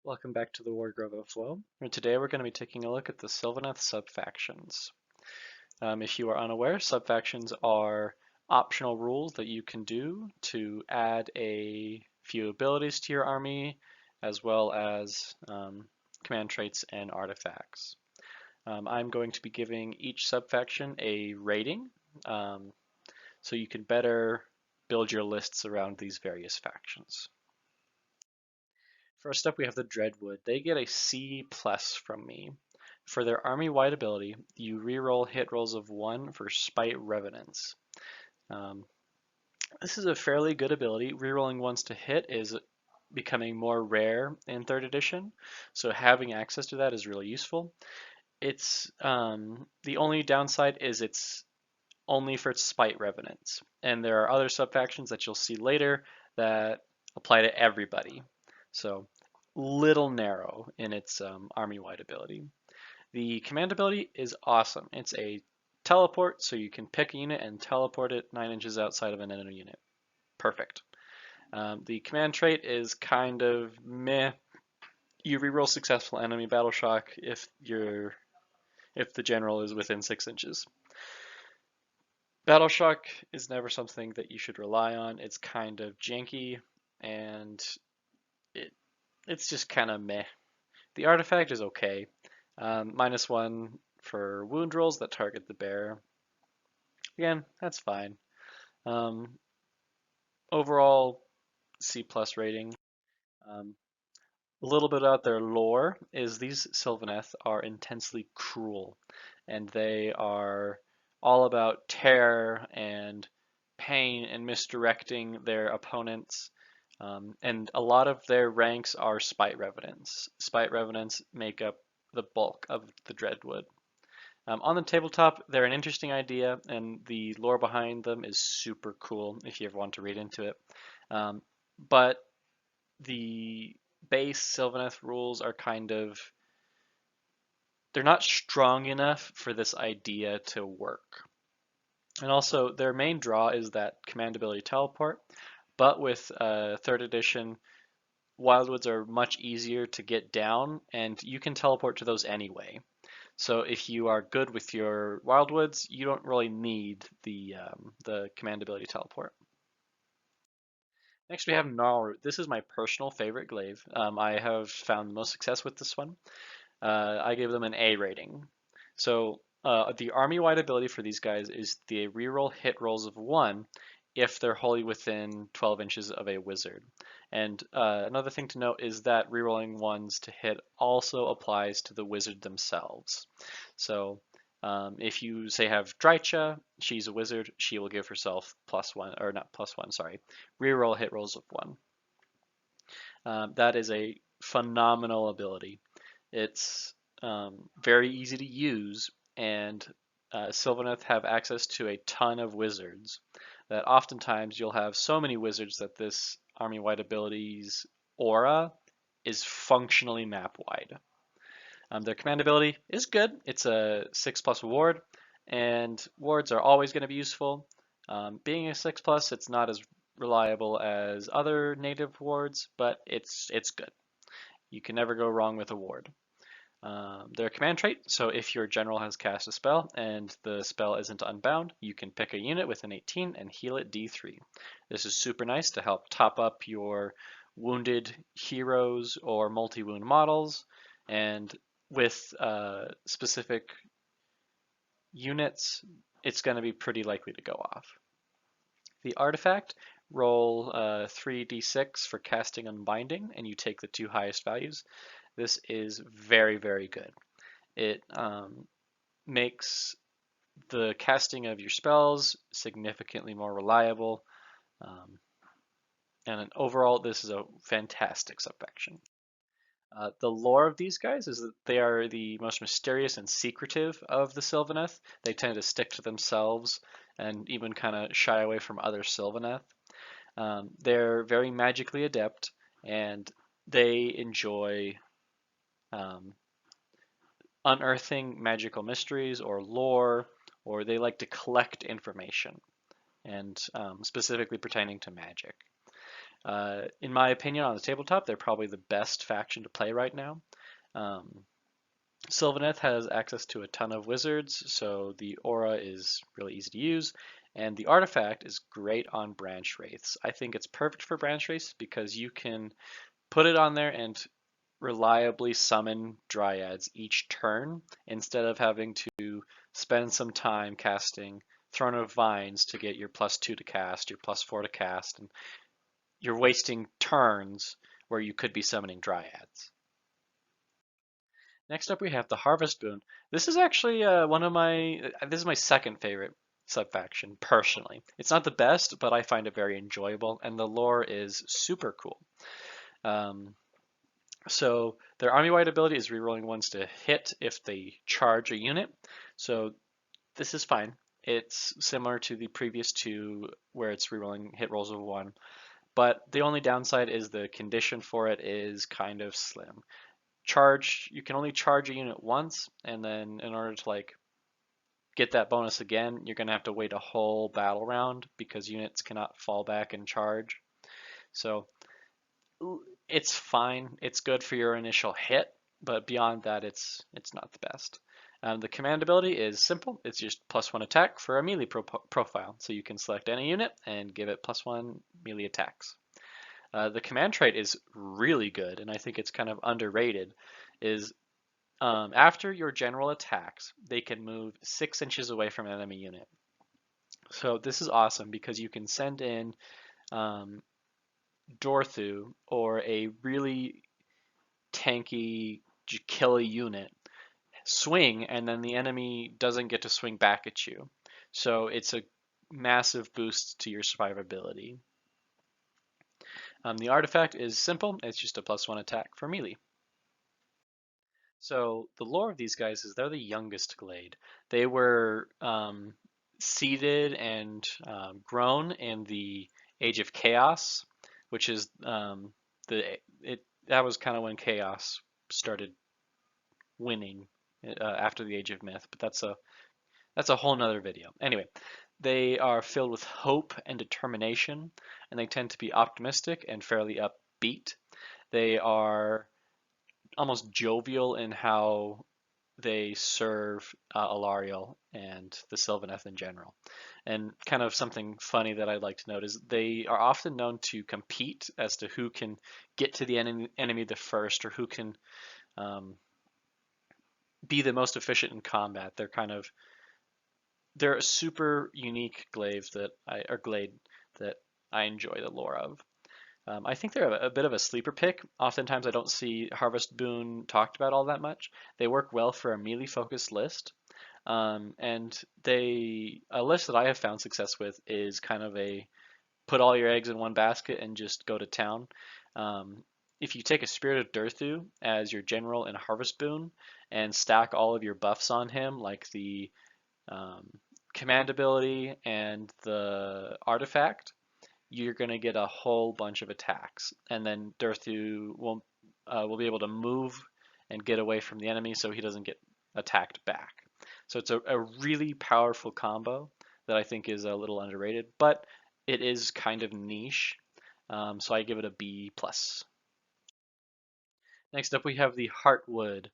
Welcome back to the Wardrobe of Flow. And today we're going to be taking a look at the Sylvaneth subfactions. If you are unaware, subfactions are optional rules that you can do to add a few abilities to your army, as well as command traits and artifacts. I'm going to be giving each subfaction a rating, so you can better build your lists around these various factions. First up, we have the Dreadwood. They get a C plus from me. For their army-wide ability, you reroll hit rolls of 1 for Spite Revenants. This is a fairly good ability. Rerolling ones to hit is becoming more rare in 3rd edition, so having access to that is really useful. It's the only downside is it's only for Spite Revenants, and there are other subfactions that you'll see later that apply to everybody. So little narrow in its army-wide ability. The command ability is awesome. It's a teleport, so you can pick a unit and teleport it 9 inches outside of an enemy unit. Perfect. The command trait is kind of meh. You reroll successful enemy battle shock if the general is within 6 inches. Battle shock is never something that you should rely on. It's kind of janky and it's just kind of meh. The artifact is okay. -1 for wound rolls that target the bear. Again, that's fine. Overall, C plus rating. A little bit about their lore is these Sylvaneth are intensely cruel, and they are all about terror and pain and misdirecting their opponents. And a lot of their ranks are Spite Revenants. Spite Revenants make up the bulk of the Dreadwood. On the tabletop, they're an interesting idea, and the lore behind them is super cool if you ever want to read into it. But the base Sylvaneth rules are they're not strong enough for this idea to work. And also, their main draw is that command ability teleport, but with 3rd edition, Wildwoods are much easier to get down, and you can teleport to those anyway. So if you are good with your Wildwoods, you don't really need the command ability teleport. Next we have Gnarlroot. This is my personal favorite glaive. I have found the most success with this one. I gave them an A rating. So the army-wide ability for these guys is the reroll hit rolls of 1 if they're wholly within 12 inches of a wizard. And another thing to note is that rerolling 1s to hit also applies to the wizard themselves. So if you say have Drycha, she's a wizard, she will give herself +1, or not +1, sorry, reroll hit rolls of 1. That is a phenomenal ability. It's very easy to use, and Sylvaneth have access to a ton of wizards that oftentimes you'll have so many wizards that this army-wide ability's aura is functionally map-wide. Their command ability is good. It's a 6+ ward, and wards are always going to be useful. Being a 6+, it's not as reliable as other native wards, but it's good. You can never go wrong with a ward. Their command trait, so if your general has cast a spell and the spell isn't unbound, you can pick a unit with an 18 and heal it D3. This is super nice to help top up your wounded heroes or multi-wound models, and with specific units, it's going to be pretty likely to go off. The artifact, roll 3d6 for casting Unbinding, and you take the 2 highest values. This is very, very good. It makes the casting of your spells significantly more reliable. And overall, this is a fantastic subfaction. The lore of these guys is that they are the most mysterious and secretive of the Sylvaneth. They tend to stick to themselves and even kind of shy away from other Sylvaneth. They're very magically adept, and they enjoy unearthing magical mysteries or lore, or they like to collect information, and specifically pertaining to magic. In my opinion, on the tabletop, they're probably the best faction to play right now. Um, Sylvaneth has access to a ton of wizards, so the aura is really easy to use, and the artifact is great on branch wraiths. I think it's perfect for branch wraiths because you can put it on there and reliably summon dryads each turn instead of having to spend some time casting Throne of Vines to get your +2 to cast, your +4 to cast, and you're wasting turns where you could be summoning dryads. Next up, we have the Harvestboon. This is actually this is my second favorite subfaction personally. It's not the best, but I find it very enjoyable, and the lore is super cool. Um, so their army-wide ability is rerolling ones to hit if they charge a unit. So this is fine. It's similar to the previous two where it's rerolling hit rolls of 1. But the only downside is the condition for it is kind of slim. You can only charge a unit once, and then in order to like get that bonus again, you're gonna have to wait a whole battle round because units cannot fall back and charge. So it's fine. It's good for your initial hit, but beyond that, it's not the best. The command ability is simple. It's just +1 attack for a melee profile. So you can select any unit and give it +1 melee attacks. The command trait is really good, and I think it's kind of underrated. Is After your general attacks, they can move 6 inches away from an enemy unit. So this is awesome because you can send in um, Dorthu or a really tanky kill a unit, swing, and then the enemy doesn't get to swing back at you. So it's a massive boost to your survivability. The artifact is simple. It's just a +1 attack for melee. So the lore of these guys is they're the youngest Glade. They were seeded and grown in the Age of Chaos, which is that was kind of when Chaos started winning after the Age of Myth. But that's a whole nother video. Anyway, they are filled with hope and determination, and they tend to be optimistic and fairly upbeat. They are almost jovial in how they serve Alariel and the Sylvaneth in general. And kind of something funny that I'd like to note is they are often known to compete as to who can get to the enemy the first or who can um, be the most efficient in combat. They're a super unique glade that I enjoy the lore of. I think they're a bit of a sleeper pick. Oftentimes, I don't see Harvestboon talked about all that much. They work well for a melee focused list, and a list that I have found success with is kind of a put all your eggs in one basket and just go to town. If you take a Spirit of Durthu as your general in Harvestboon and stack all of your buffs on him, like the um, command ability and the artifact, you're going to get a whole bunch of attacks. And then Durthu will be able to move and get away from the enemy so he doesn't get attacked back. So it's a really powerful combo that I think is a little underrated, but it is kind of niche. So I give it a B+. Next up, we have the Heartwood.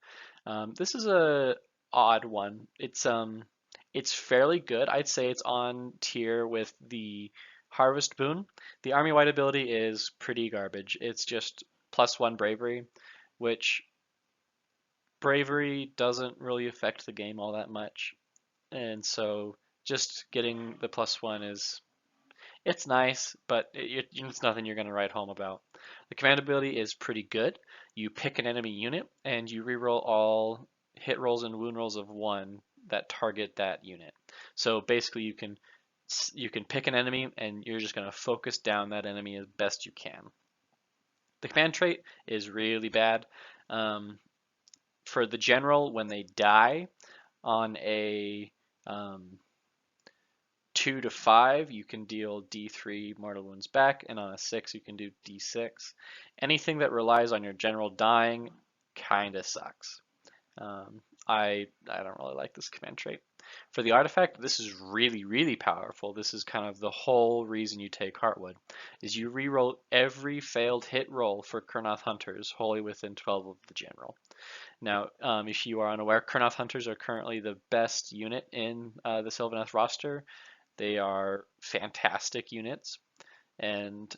This is a odd one. It's fairly good. I'd say it's on tier with the Harvestboon. The army-wide ability is pretty garbage. It's just +1 bravery, which bravery doesn't really affect the game all that much. And so just getting the +1 it's nice, but it's nothing you're going to write home about. The command ability is pretty good. You pick an enemy unit and you reroll all hit rolls and wound rolls of 1 that target that unit. So basically you can pick an enemy and you're just going to focus down that enemy as best you can. The command trait is really bad. For the general, when they die on a 2 to 5, you can deal D3 mortal wounds back, and on a 6, you can do D6. Anything that relies on your general dying kind of sucks. I don't really like this command trait. For the artifact, this is really, really powerful. This is kind of the whole reason you take Heartwood, is you reroll every failed hit roll for Kurnoth Hunters wholly within 12 of the general. Now, if you are unaware, Kurnoth Hunters are currently the best unit in the Sylvaneth roster. They are fantastic units, and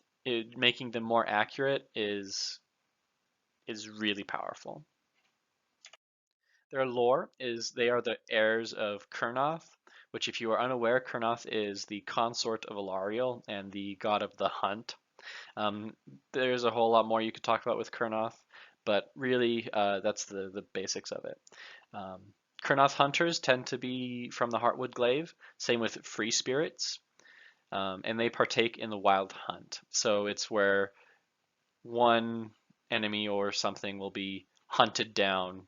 making them more accurate is really powerful. Their lore is they are the heirs of Kurnoth, which, if you are unaware, Kurnoth is the consort of Alariel and the god of the hunt. There's a whole lot more you could talk about with Kurnoth, but really that's the basics of it. Kurnoth hunters tend to be from the Heartwood glaive, same with free spirits, and they partake in the wild hunt. So it's where one enemy or something will be hunted down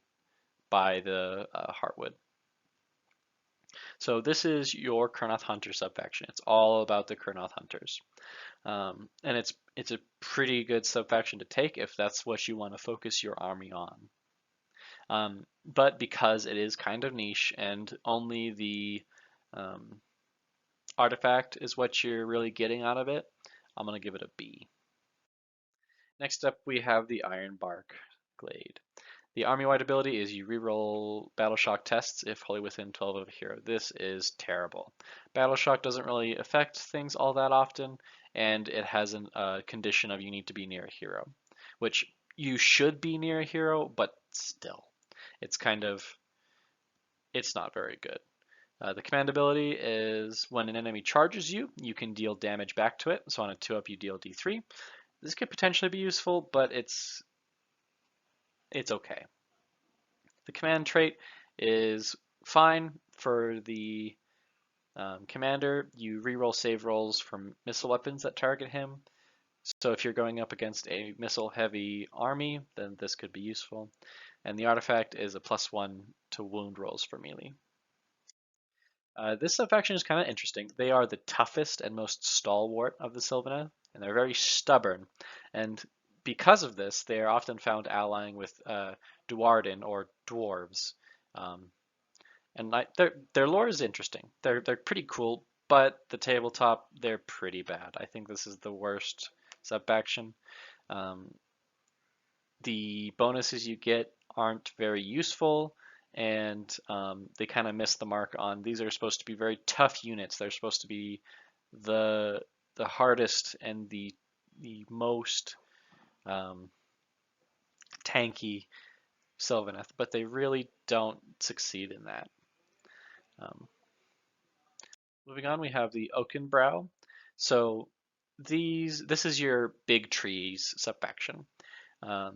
by the Heartwood. So this is your Kurnoth Hunter subfaction. It's all about the Kurnoth Hunters. And it's a pretty good subfaction to take if that's what you want to focus your army on. But because it is kind of niche and only the artifact is what you're really getting out of it, I'm going to give it a B. Next up, we have the Ironbark Glade. The army-wide ability is you reroll Battle Shock tests if wholly within 12 of a hero. This is terrible. Battle Shock doesn't really affect things all that often, and it has a condition of you need to be near a hero, which you should be near a hero, but still, it's not very good. The command ability is when an enemy charges you, you can deal damage back to it. So on a 2-up, you deal D3. This could potentially be useful, but it's okay. The command trait is fine for the commander. You reroll save rolls from missile weapons that target him. So if you're going up against a missile-heavy army, then this could be useful. And the artifact is a +1 to wound rolls for melee. This subfaction is kind of interesting. They are the toughest and most stalwart of the Sylvaneth, and they're very stubborn. And because of this, they are often found allying with Duarden or dwarves. And their lore is interesting. They're pretty cool, but the tabletop, they're pretty bad. I think this is the worst subfaction. The bonuses you get aren't very useful, and they kind of miss the mark on these are supposed to be very tough units. They're supposed to be the hardest and the most tanky Sylvaneth, but they really don't succeed in that. Moving on, we have the Oakenbrow. So this is your big trees subfaction.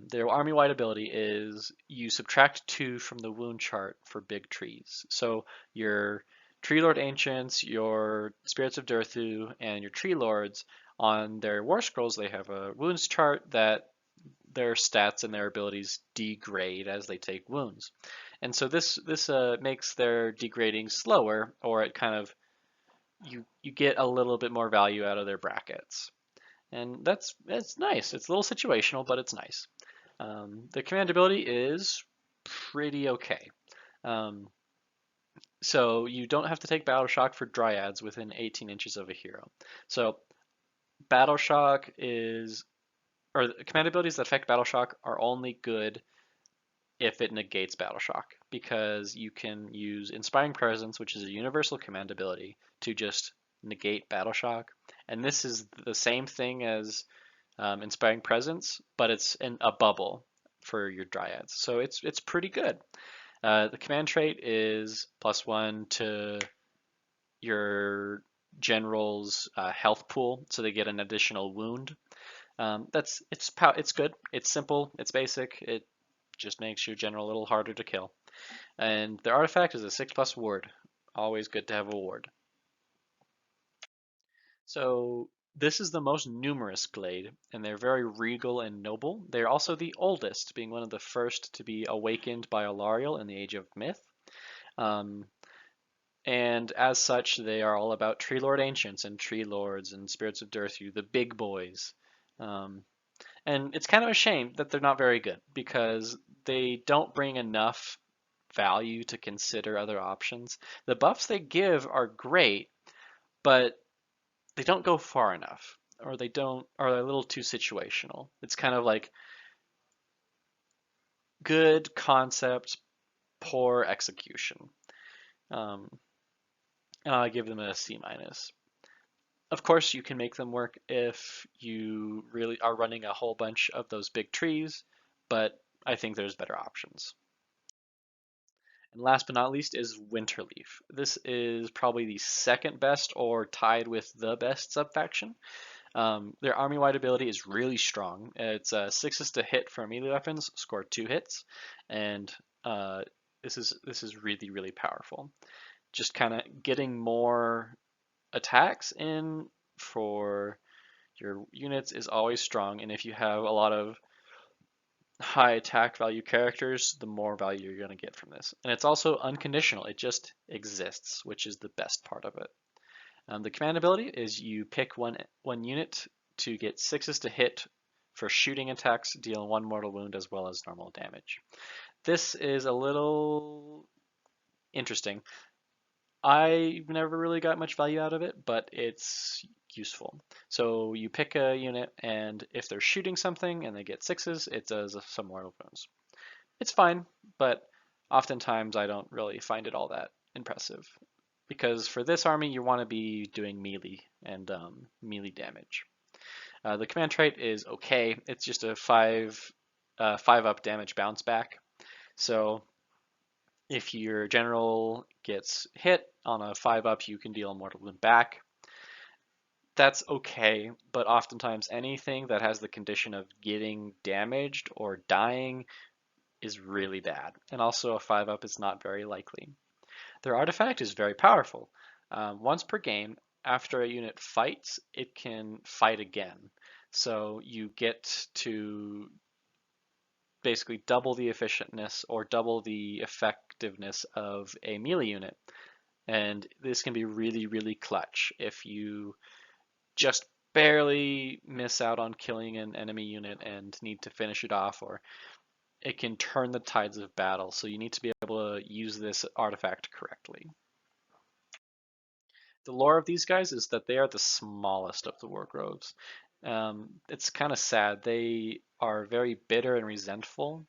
Their army-wide ability is you subtract 2 from the wound chart for big trees. So your Tree Lord Ancients, your Spirits of Durthu, and your Tree Lords, on their War Scrolls, they have a wounds chart that their stats and their abilities degrade as they take wounds. And so this makes their degrading slower, or it kind of you get a little bit more value out of their brackets. And that's nice. It's a little situational, but it's nice. The command ability is pretty okay. So you don't have to take Battle Shock for Dryads within 18 inches of a hero. So Battle Shock or command abilities that affect Battle Shock are only good if it negates Battle Shock, because you can use Inspiring Presence, which is a universal command ability, to just negate Battle Shock. And this is the same thing as Inspiring Presence, but it's in a bubble for your Dryads. So it's pretty good. The command trait is +1 to your general's health pool, so they get an additional wound. It's good. It's simple. It's basic. It just makes your general a little harder to kill. And the artifact is a 6+ ward. Always good to have a ward. So this is the most numerous glade, and they're very regal and noble. They're also the oldest, being one of the first to be awakened by Alariel in the Age of Myth. And as such, they are all about Tree Lord Ancients and Tree Lords and Spirits of Durthu, the big boys. And it's kind of a shame that they're not very good, because they don't bring enough value to consider other options. The buffs they give are great, but they don't go far enough, or they don't, or they're a little too situational. It's kind of like good concept, poor execution. Um, I give them a C minus. Of course, you can make them work if you really are running a whole bunch of those big trees, but I think there's better options. And last but not least is Winterleaf. This is probably the second best or tied with the best subfaction. Their army-wide ability is really strong. It's 6s to hit for melee weapons, score 2 hits, and this is really really powerful. Just kind of getting more attacks in for your units is always strong, and if you have a lot of high attack value characters, the more value you're going to get from this. And it's also unconditional, it just exists, which is the best part of it. The command ability is you pick one unit to get 6s to hit for shooting attacks, deal 1 mortal wound as well as normal damage. This is a little interesting. I never really got much value out of it, but it's useful. So you pick a unit, and if they're shooting something and they get 6s, it does some mortal wounds. It's fine, but oftentimes I don't really find it all that impressive. Because for this army, you want to be doing melee and melee damage. The command trait is okay. It's just a 5-up damage bounce back. So if your general gets hit on a 5-up, you can deal a mortal wound back. That's okay, but oftentimes anything that has the condition of getting damaged or dying is really bad. And also a 5-up is not very likely. Their artifact is very powerful. Once per game, after a unit fights, it can fight again. So you get to basically double the efficientness or double the effectiveness of a melee unit. And this can be really, really clutch if you just barely miss out on killing an enemy unit and need to finish it off, or it can turn the tides of battle. So you need to be able to use this artifact correctly. The lore of these guys is that they are the smallest of the Wargroves. It's kind of sad. They are very bitter and resentful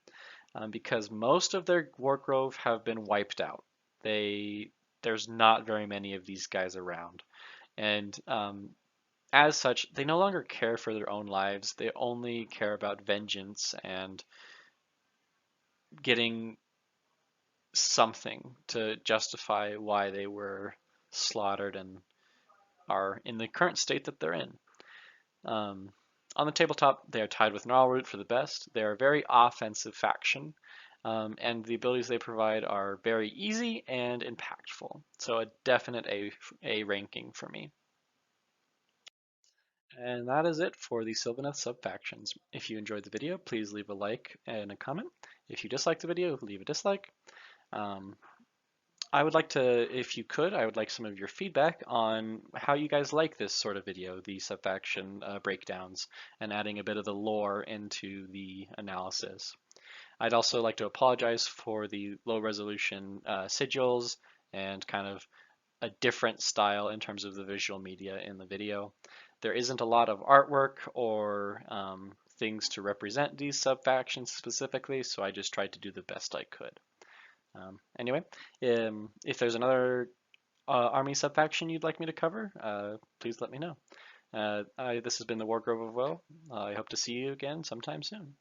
because most of their Wargrove have been wiped out. There's not very many of these guys around. And as such, they no longer care for their own lives. They only care about vengeance and getting something to justify why they were slaughtered and are in the current state that they're in. On the tabletop, they are tied with Gnarlroot for the best. They are a very offensive faction, and the abilities they provide are very easy and impactful. So a definite A ranking for me. And that is it for the Sylvaneth subfactions. If you enjoyed the video, please leave a like and a comment. If you disliked the video, leave a dislike. I would like to, if you could, I would like some of your feedback on how you guys like this sort of video, the subfaction breakdowns, and adding a bit of the lore into the analysis. I'd also like to apologize for the low resolution sigils and kind of a different style in terms of the visual media in the video. There isn't a lot of artwork or things to represent these subfactions specifically, so I just tried to do the best I could. Anyway, if there's another army subfaction you'd like me to cover, please let me know. This has been the Wargrove of Will. I hope to see you again sometime soon.